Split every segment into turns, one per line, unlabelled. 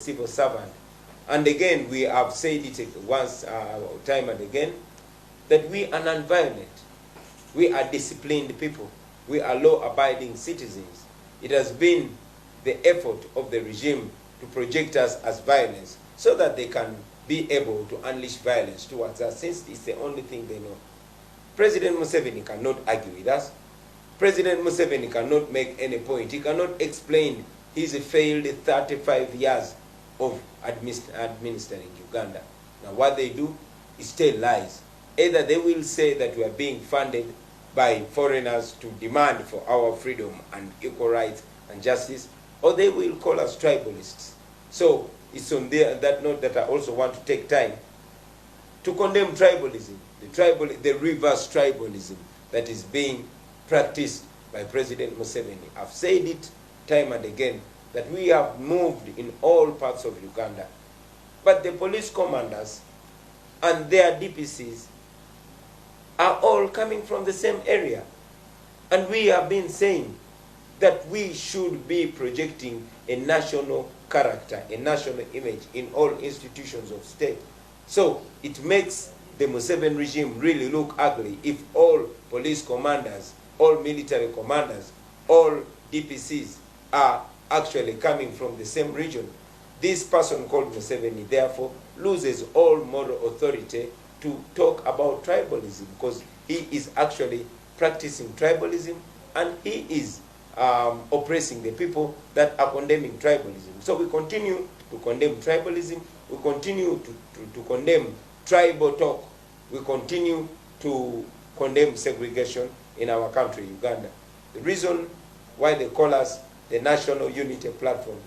civil servant. And again, we have said it once, time and again, that we are non-violent. We are disciplined people. We are law-abiding citizens. It has been the effort of the regime to project us as violence so that they can be able to unleash violence towards us, since it's the only thing they know. President Museveni cannot argue with us. President Museveni cannot make any point. He cannot explain his failed 35 years of administering Uganda. Now what they do is tell lies. Either they will say that we are being funded by foreigners to demand for our freedom and equal rights and justice, or they will call us tribalists. So it's on that note that I also want to take time to condemn tribalism, the reverse tribalism that is being practiced by President Museveni. I've said it time and again that we have moved in all parts of Uganda, but the police commanders and their DPCs are all coming from the same area. And we have been saying that we should be projecting a national character, a national image in all institutions of state. So it makes the Museveni regime really look ugly if all police commanders, all military commanders, all DPCs are actually coming from the same region. This person called Museveni therefore loses all moral authority to talk about tribalism, because he is actually practicing tribalism and he is oppressing the people that are condemning tribalism. So we continue to condemn tribalism, we continue to condemn tribal talk, we continue to condemn segregation in our country, Uganda. The reason why they call us the National Unity Platform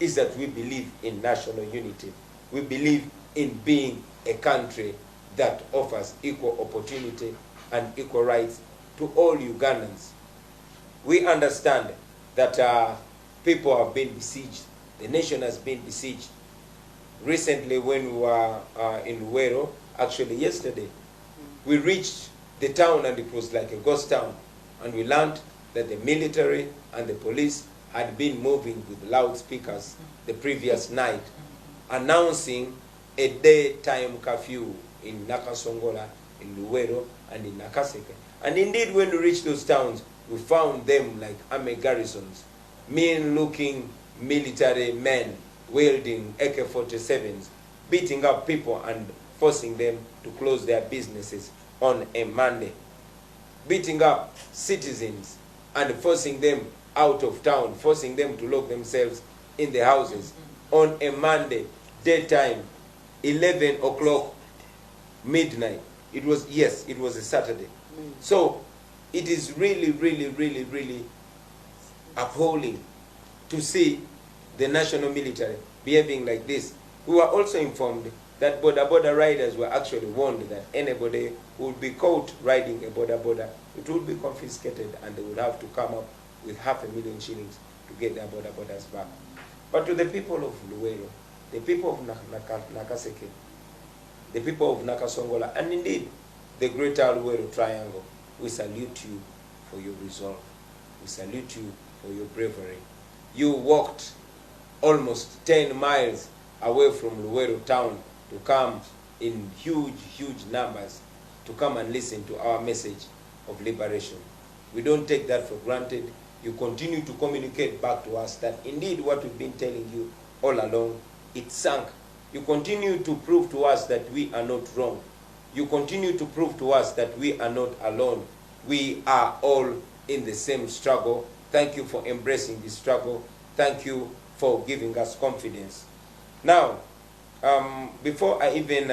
is that we believe in national unity. We believe in being a country that offers equal opportunity and equal rights to all Ugandans. We understand that people have been besieged. The nation has been besieged. Recently, when we were in Luwero, actually yesterday, we reached the town and it was like a ghost town. And we learned that the military and the police had been moving with loudspeakers the previous night, announcing a daytime curfew in Nakasongola, in Luwero, and in Nakaseke. And indeed, when we reached those towns, we found them like army garrisons, mean-looking military men wielding AK-47s, beating up people and forcing them to close their businesses on a Monday, beating up citizens and forcing them out of town, forcing them to lock themselves in the houses on a Monday, daytime, 11 o'clock, midnight. It was a Saturday. So it is really, really, really, really appalling to see the national military behaving like this. We were also informed that border riders were actually warned that anybody who would be caught riding a border, it would be confiscated and they would have to come up with 500,000 shillings to get their borders back. But to the people of Luwero, the people of Nakaseke, the people of Nakasongola, and indeed the Greater Luwero Triangle, we salute you for your resolve. We salute you for your bravery. You walked almost 10 miles away from Luwero town to come in huge numbers to come and listen to our message of liberation. We don't take that for granted. You continue to communicate back to us that indeed what we've been telling you all along, it sank. You continue to prove to us that we are not wrong. You continue to prove to us that we are not alone. We are all in the same struggle. Thank you for embracing this struggle. Thank you for giving us confidence. Now, before I even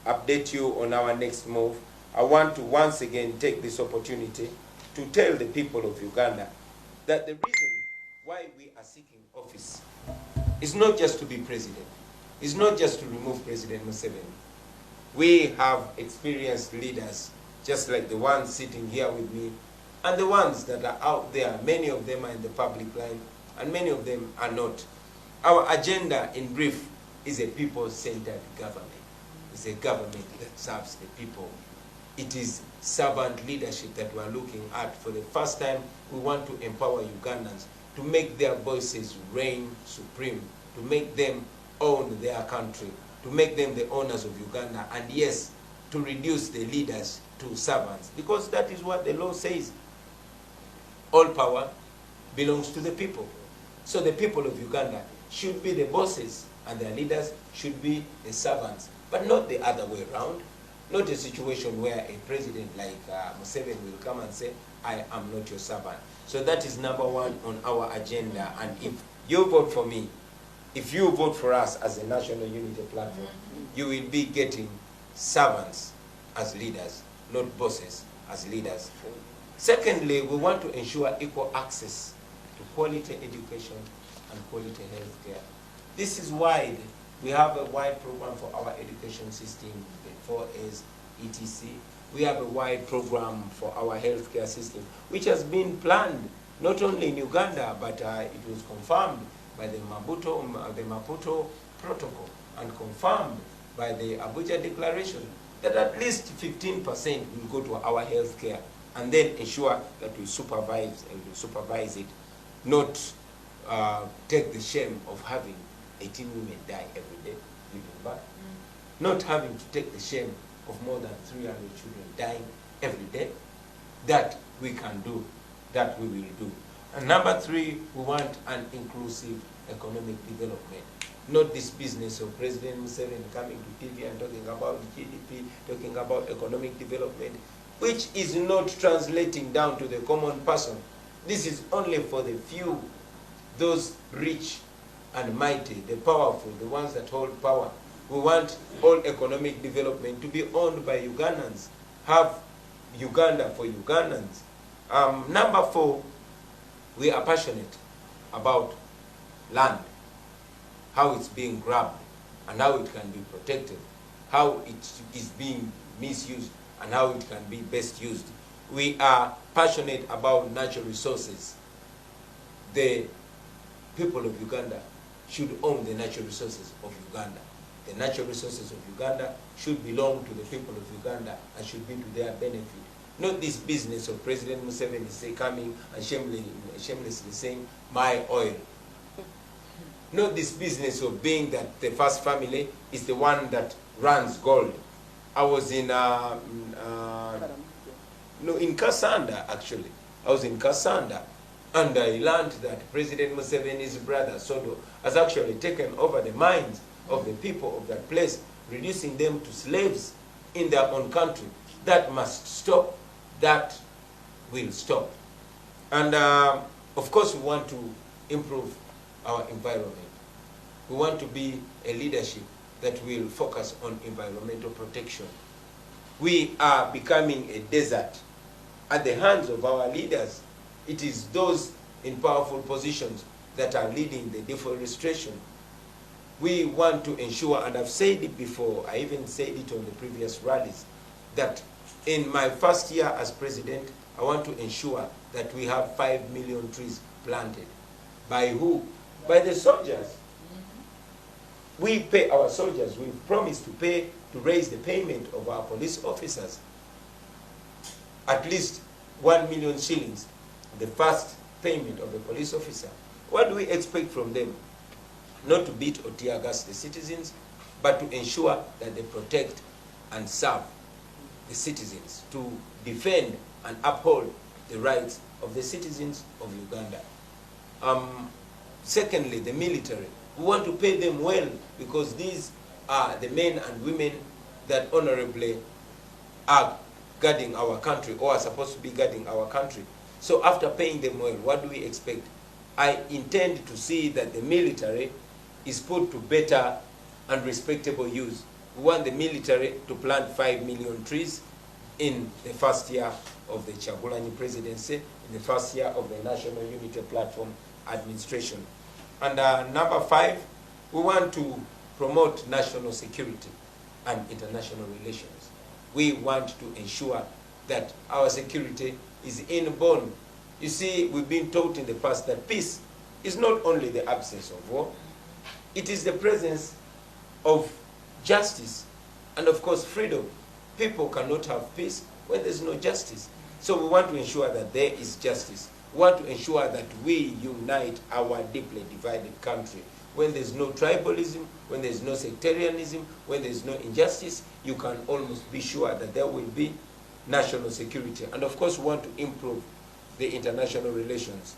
update you on our next move, I want to once again take this opportunity to tell the people of Uganda that the reason why we are seeking office is not just to be president. It's not just to remove President Museveni. We have experienced leaders, just like the ones sitting here with me, and the ones that are out there. Many of them are in the public line, and many of them are not. Our agenda, in brief, is a people-centered government. It's a government that serves the people. It is servant leadership that we are looking at. For the first time, we want to empower Ugandans to make their voices reign supreme, to make them own their country, to make them the owners of Uganda, and yes, to reduce the leaders to servants, because that is what the law says. All power belongs to the people. So the people of Uganda should be the bosses and their leaders should be the servants, but not the other way around. Not a situation where a president like Museveni will come and say, I am not your servant. So that is number one on our agenda. And if you vote for me, if you vote for us as a National Unity Platform, you will be getting servants as leaders, not bosses as leaders. Secondly, we want to ensure equal access to quality education and quality health care. This is wide. We have a wide program for our education system, the 4As, etc. We have a wide program for our healthcare system, which has been planned not only in Uganda, but it was confirmed by the Maputo Protocol and confirmed by the Abuja Declaration that at least 15% will go to our healthcare, and then ensure that we supervise it, not take the shame of having 18 women die every day giving birth, not having to take the shame of more than 300 children dying every day. That we can do, that we will do. And number three, we want an inclusive economic development. Not this business of President Museveni coming to TV and talking about GDP, talking about economic development, which is not translating down to the common person. This is only for the few, those rich and mighty, the powerful, the ones that hold power. We want all economic development to be owned by Ugandans, have Uganda for Ugandans. Number four, we are passionate about land, how it's being grabbed and how it can be protected, how it is being misused and how it can be best used. We are passionate about natural resources. The people of Uganda should own the natural resources of Uganda. The natural resources of Uganda should belong to the people of Uganda and should be to their benefit. Not this business of President Museveni coming and shamelessly saying, my oil. Not this business of being that the first family is the one that runs gold. I was in Kasanda, actually. I was in Kasanda, and I learned that President Museveni's brother, Sodo, has actually taken over the mines of the people of that place, reducing them to slaves in their own country. That must stop. That will stop. And of course, we want to improve our environment. We want to be a leadership that will focus on environmental protection. We are becoming a desert at the hands of our leaders. It is those in powerful positions that are leading the deforestation. We want to ensure, and I've said it before, I even said it on the previous rallies, that in my first year as president, I want to ensure that we have 5 million trees planted. By who? By the soldiers. We pay our soldiers. We've promised to pay, to raise the payment of our police officers. At least 1 million shillings, the first payment of a police officer. What do we expect from them? Not to beat or tear gas the citizens, but to ensure that they protect and serve the citizens, to defend and uphold the rights of the citizens of Uganda. Secondly, the military. We want to pay them well, because these are the men and women that honorably are guarding our country, or are supposed to be guarding our country. So after paying them well, what do we expect? I intend to see that the military is put to better and respectable use. We want the military to plant 5 million trees in the first year of the Kyagulanyi presidency, in the first year of the National Unity Platform administration. And number 5, we want to promote national security and international relations. We want to ensure that our security is inborn. You see, we've been taught in the past that peace is not only the absence of war, it is the presence of justice and, of course, freedom. People cannot have peace when there's no justice. So we want to ensure that there is justice. We want to ensure that we unite our deeply divided country. when there's no tribalism, when there's no sectarianism, when there's no injustice, you can almost be sure that there will be national security. And of course, we want to improve the international relations.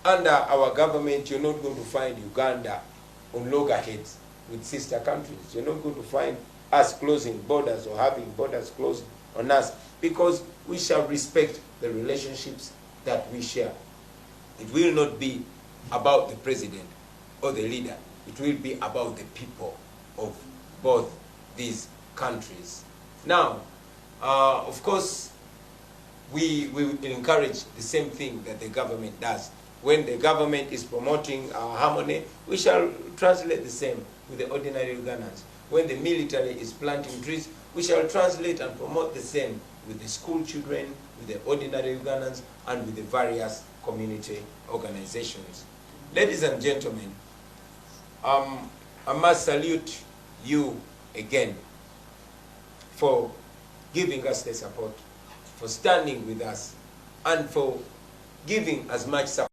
Under our government, you're not going to find Uganda on loggerheads with sister countries. You're not going to find us closing borders or having borders closed on us, because we shall respect the relationships that we share. It will not be about the president or the leader. It will be about the people of both these countries. Now, of course, we will encourage the same thing that the government does. When the government is promoting harmony, we shall translate the same with the ordinary Ugandans. When the military is planting trees, we shall translate and promote the same with the school children, with the ordinary Ugandans, and with the various community organizations. Ladies and gentlemen, I must salute you again for giving us the support, for standing with us, and for giving as much support